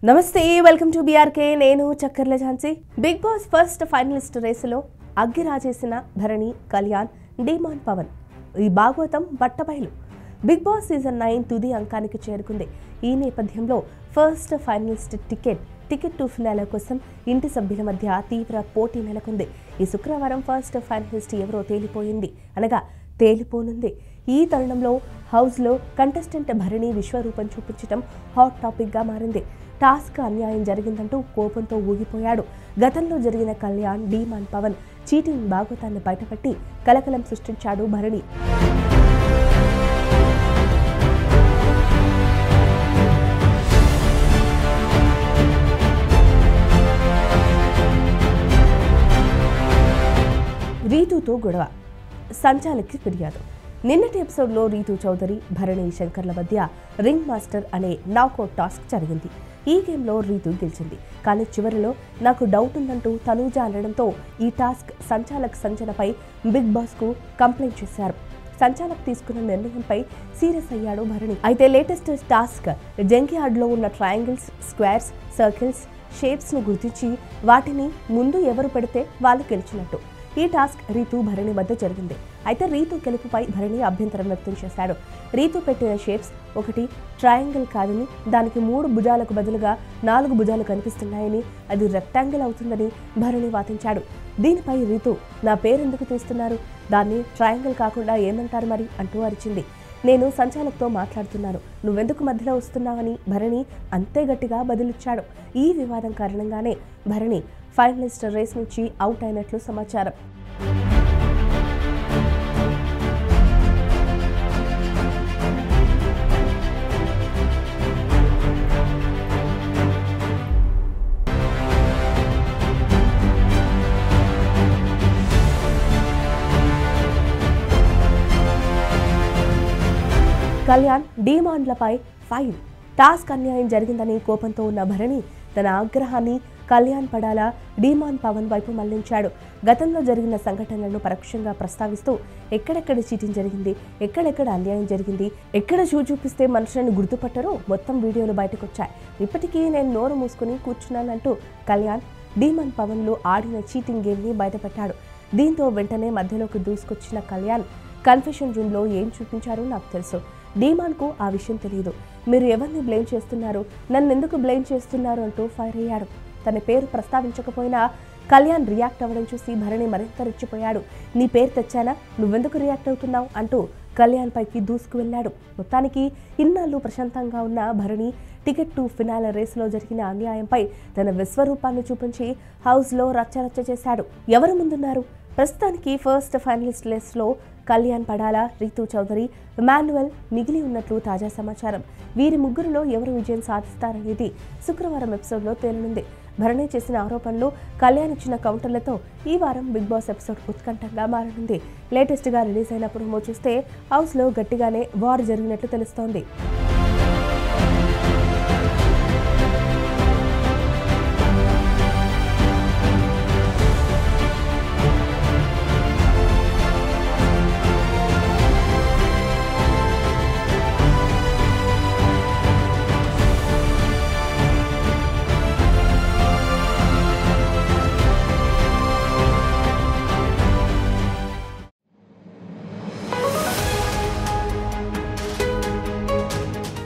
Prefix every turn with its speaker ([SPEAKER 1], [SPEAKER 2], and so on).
[SPEAKER 1] నమస్తే welcome to BRK నేను Chakkarla Jhansi big boss first finalist రేసులో అగ్గిరాజేసిన భరణి కళ్యాణ్ డిమాండ్ పవన్ ఈ భాగవతం బట్టబయలు బిగ్ బాస్ సీజన్ 9 తుది అంకానికి చేరుకుంది. ఈ నేపథ్యంలో first finalist ticket to finale కోసం ఇంటి సభ్యుల మధ్య తీవ్ర పోటీ నెలకొంది. ఈ శుక్రవారం ఫస్ట్ ఫైనలిస్ట్ ఎవరో తేలిపోనుంది. ఈ తరుణంలో హౌస్లో కంటెస్టెంట్ భరణి విశ్వరూపం చూపించడం హాట్ టాపిక్గా మారింది. టాస్క్ అన్యాయం జరిగిందంటూ కోపంతో ఊగిపోయాడు. గతంలో జరిగిన కళ్యాణ్ డిమాండ్ పవన్ చీటింగ్ భాగవతాన్ని బయటపెట్టి కలకలం సృష్టించాడు భరణి. రీతుతో గొడవ, సంచాలక్కి ఫిర్యాదు. నిన్నటి ఎపిసోడ్లో రీతు చౌదరి, భరణి శంకర్ల మధ్య రింగ్ మాస్టర్ అనే నాకౌట్ టాస్క్ జరిగింది. ఈ గేమ్లో రీతు గెలిచింది. కానీ చివరిలో నాకు డౌట్ ఉందంటూ తనూజ అనడంతో ఈ టాస్క్ సంచాలక్ సంచనపై బిగ్ బాస్కు కంప్లైంట్ చేశారు. సంచాలక్ తీసుకున్న నిర్ణయంపై సీరియస్ అయ్యాడు భరణి. అయితే లేటెస్ట్ టాస్క్ జంకియార్డ్లో ఉన్న ట్రయాంగిల్స్, స్క్వేర్స్, సర్కిల్స్, షేప్స్ను గుర్తించి వాటిని ముందు ఎవరు పెడితే వాళ్ళు గెలిచినట్టు. ఈ టాస్క్ రీతు భరణి మధ్య జరిగింది. అయితే రీతు గెలుపుపై భరణి అభ్యంతరం వ్యక్తం చేశాడు. రీతు పెట్టిన షేప్స్ ఒకటి ట్రయాంగిల్ కాదని, దానికి 3 భుజాలకు బదులుగా 4 భుజాలు కనిపిస్తున్నాయని, అది రెక్టాంగిల్ అవుతుందని భరణి వాదించాడు. దీనిపై రీతు నా పేరెందుకు తీస్తున్నారు, దాన్ని ట్రయాంగిల్ కాకుండా ఏమంటారు మరి అంటూ అరిచింది. నేను సంచాలక్తో మాట్లాడుతున్నాను, నువ్వెందుకు మధ్యలో వస్తున్నావని భరణి అంతే గట్టిగా బదులిచ్చాడు. ఈ వివాదం కారణంగానే భరణి ఫైనలిస్ట్ రేస్ నుంచి అవుట్ అయినట్లు సమాచారం. కళ్యాణ్ డిమాండ్లపై ఫైర్. టాస్క్ అన్యాయం జరిగిందని కోపంతో ఉన్న భరణి తన ఆగ్రహాన్ని కళ్యాణ్ పడాలా డిమాండ్ పవన్ వైపు మళ్లించాడు. గతంలో జరిగిన సంఘటనలను పరోక్షంగా ప్రస్తావిస్తూ ఎక్కడెక్కడ చీటింగ్ జరిగింది, ఎక్కడెక్కడ అన్యాయం జరిగింది, ఎక్కడ చూపిస్తే మనుషులను గుర్తుపట్టరో మొత్తం వీడియోలు బయటకొచ్చాయి. ఇప్పటికీ నేను నోరు మూసుకుని కూర్చున్నానంటూ కళ్యాణ్ డిమాండ్ పవన్లో ఆడిన చీటింగ్ గేమ్ని బయటపెట్టాడు. దీంతో వెంటనే మధ్యలోకి దూసుకొచ్చిన కళ్యాణ్ కన్ఫెషన్ రూమ్లో ఏం చూపించారో నాకు తెలుసు, డిమాండ్కు ఆ విషయం తెలియదు, మీరు ఎవరిని బ్లేమ్ చేస్తున్నారు, నన్నెందుకు బ్లేమ్ చేస్తున్నారు అంటూ ఫైర్ అయ్యాడు. తన పేరు ప్రస్తావించకపోయినా కళ్యాణ్ రియాక్ట్ అవ్వడం చూసి భరణి మరింత రెచ్చిపోయాడు. నీ పేరు తెచ్చానా, నువ్వెందుకు రియాక్ట్ అవుతున్నావు అంటూ కళ్యాణ్ పైకి దూసుకు వెళ్ళాడు. మొత్తానికి ఇన్నాళ్ళు ప్రశాంతంగా ఉన్న భరణి టికెట్ టు ఫినాలే రేసులో జరిగిన అన్యాయంపై తన విశ్వరూపాన్ని చూపించి హౌస్లో రచ్చరచ్చ చేశాడు. ఎవరు ముందున్నారు? ప్రస్తుతానికి ఫస్ట్ ఫైనలిస్ట్ లిస్ట్లో కళ్యాణ్ పడాలా, రీతు చౌదరి, మాన్యువల్ మిగిలి ఉన్నట్లు తాజా సమాచారం. వీరి ముగ్గురులో ఎవరు విజయం సాధిస్తారనేది శుక్రవారం ఎపిసోడ్లో తేలనుంది. భరణి చేసిన ఆరోపణలు, కళ్యాణ్ ఇచ్చిన కౌంటర్లతో ఈ వారం బిగ్ బాస్ ఎపిసోడ్ ఉత్కంఠంగా మారనుంది. లేటెస్ట్గా రిలీజ్ అయిన ప్రోమో చూస్తే హౌస్లో గట్టిగానే వార్ జరిగినట్లు తెలుస్తోంది.